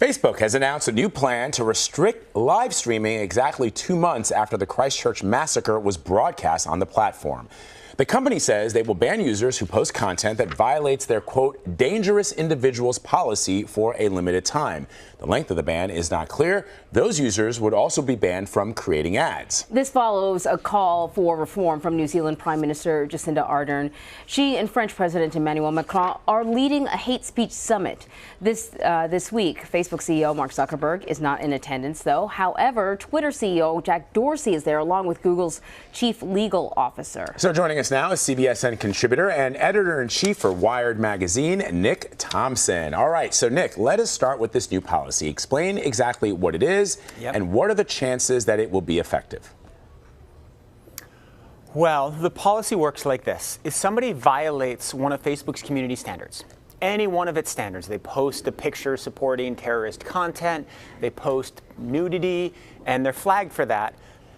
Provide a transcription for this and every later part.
Facebook has announced a new plan to restrict live streaming exactly 2 months after the Christchurch massacre was broadcast on the platform. The company says they will ban users who post content that violates their, quote, dangerous individuals policy for a limited time. The length of the ban is not clear. Those users would also be banned from creating ads. This follows a call for reform from New Zealand Prime Minister Jacinda Ardern. She and French President Emmanuel Macron are leading a hate speech summit. This week, Facebook CEO Mark Zuckerberg is not in attendance, though. However, Twitter CEO Jack Dorsey is there, along with Google's chief legal officer. So joining us now is CBSN contributor and editor-in-chief for Wired magazine, Nick Thompson. All right, so Nick, let us start with this new policy. Explain exactly what it is and what are the chances that it will be effective? Well, the policy works like this. If somebody violates one of Facebook's community standards, any one of its standards, they post a picture supporting terrorist content, they post nudity, and they're flagged for that,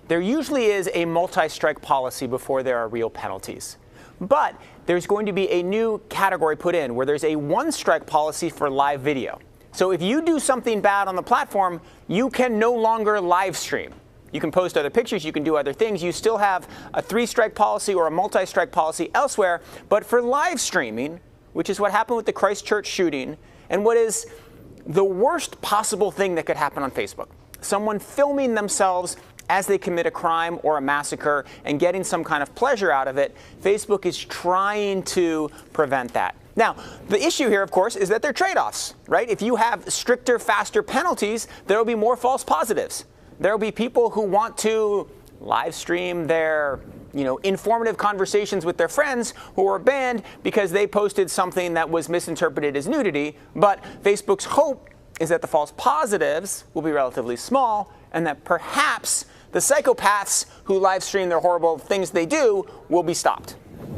there usually is a multi-strike policy before there are real penalties. But there's going to be a new category put in where there's a one-strike policy for live video. So if you do something bad on the platform, you can no longer live stream. You can post other pictures, you can do other things. You still have a 3-strike policy or a multi-strike policy elsewhere. But for live streaming, which is what happened with the Christchurch shooting, and what is the worst possible thing that could happen on Facebook, someone filming themselves as they commit a crime or a massacre and getting some kind of pleasure out of it, Facebook is trying to prevent that. Now, the issue here, of course, is that there are trade-offs, right? If you have stricter, faster penalties, there will be more false positives. There will be people who want to live stream their, informative conversations with their friends who are banned because they posted something that was misinterpreted as nudity. But Facebook's hope is that the false positives will be relatively small and that perhaps the psychopaths who live stream their horrible things they do will be stopped.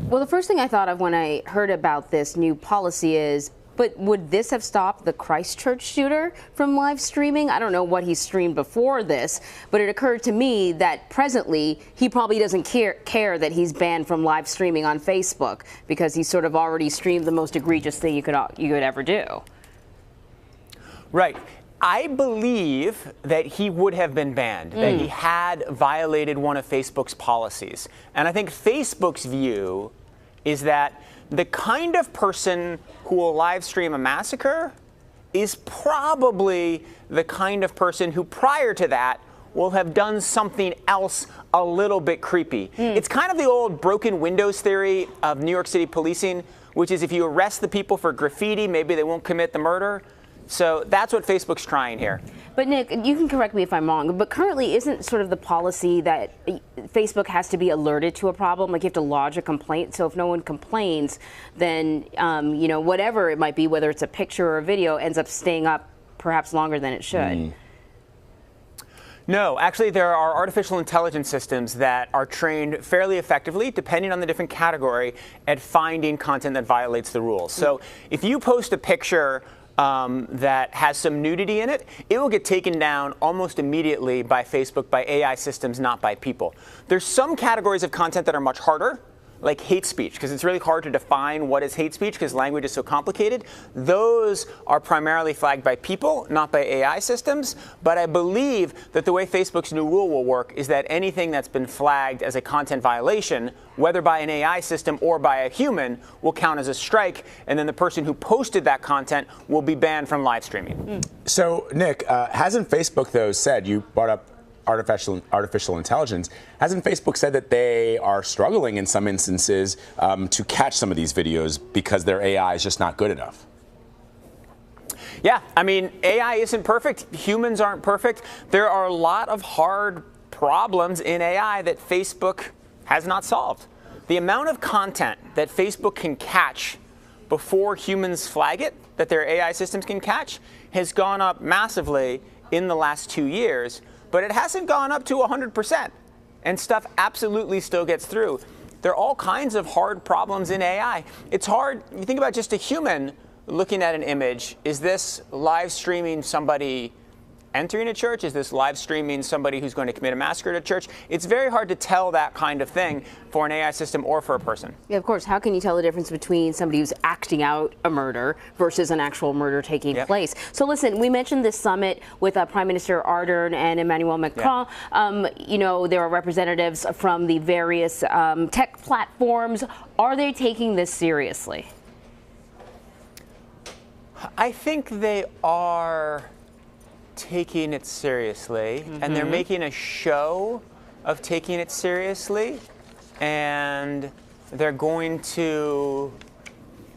Well, the first thing I thought of when I heard about this new policy is, but would this have stopped the Christchurch shooter from live streaming? I don't know what he streamed before this, but it occurred to me that presently he probably doesn't care that he's banned from live streaming on Facebook because he's sort of already streamed the most egregious thing you could ever do. Right. I believe that he would have been banned, that he had violated one of Facebook's policies. And I think Facebook's view is that the kind of person who will live stream a massacre is probably the kind of person who prior to that will have done something else a little bit creepy. It's kind of the old broken windows theory of New York City policing, which is if you arrest the people for graffiti, maybe they won't commit the murder. So that's what Facebook's trying here. But Nick, you can correct me if I'm wrong, but currently isn't sort of the policy that Facebook has to be alerted to a problem, like you have to lodge a complaint. So if no one complains, then whatever it might be, whether it's a picture or a video, ends up staying up perhaps longer than it should. No, actually there are artificial intelligence systems that are trained fairly effectively, depending on the different category, at finding content that violates the rules. So if you post a picture that has some nudity in it, it will get taken down almost immediately by Facebook, by AI systems, not by people. There's some categories of content that are much harder, like hate speech, because it's really hard to define what is hate speech because language is so complicated. Those are primarily flagged by people, not by AI systems. But I believe that the way Facebook's new rule will work is that anything that's been flagged as a content violation, whether by an AI system or by a human, will count as a strike, and then the person who posted that content will be banned from live streaming. So, Nick, hasn't Facebook, though, said, you brought up artificial intelligence, hasn't Facebook said that they are struggling in some instances to catch some of these videos because their AI is just not good enough? Yeah, I mean, AI isn't perfect. Humans aren't perfect. There are a lot of hard problems in AI that Facebook has not solved. The amount of content that Facebook can catch before humans flag it, that their AI systems can catch, has gone up massively in the last 2 years. But it hasn't gone up to 100%, and stuff absolutely still gets through. There are all kinds of hard problems in AI. It's hard, you think about just a human looking at an image, is this live streaming somebody entering a church? Is this live streaming somebody who's going to commit a massacre at a church? It's very hard to tell that kind of thing for an AI system or for a person. Yeah, of course. How can you tell the difference between somebody who's acting out a murder versus an actual murder taking place? So listen, we mentioned this summit with Prime Minister Ardern and Emmanuel Macron. You know, there are representatives from the various tech platforms. Are they taking this seriously? I think they are taking it seriously, and they're making a show of taking it seriously, and they're going to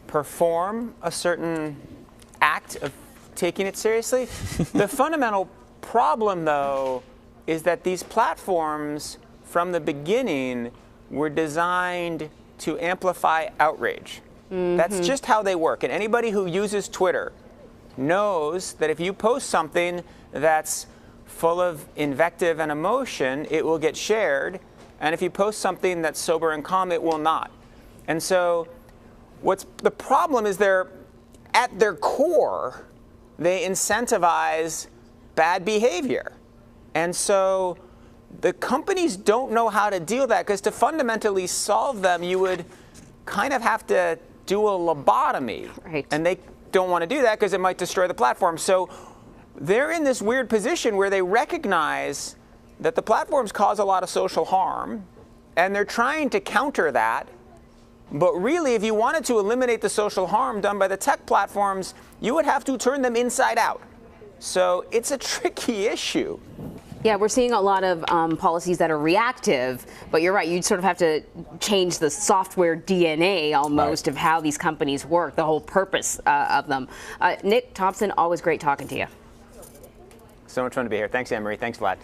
perform a certain act of taking it seriously. The fundamental problem, though, is that these platforms from the beginning were designed to amplify outrage. That's just how they work. And anybody who uses Twitter knows that if you post something that's full of invective and emotion, it will get shared. And if you post something that's sober and calm, it will not. And so what's the problem is at their core, they incentivize bad behavior. And so the companies don't know how to deal with that, because to fundamentally solve them, you would kind of have to do a lobotomy. Right. And they don't want to do that because it might destroy the platform. So they're in this weird position where they recognize that the platforms cause a lot of social harm, and they're trying to counter that. But really, if you wanted to eliminate the social harm done by the tech platforms, you would have to turn them inside out. So it's a tricky issue. Yeah, we're seeing a lot of policies that are reactive, but you're right, you'd sort of have to change the software DNA almost of how these companies work, the whole purpose of them. Nick Thompson, always great talking to you. So much fun to be here. Thanks, Anne-Marie. Thanks, Vlad.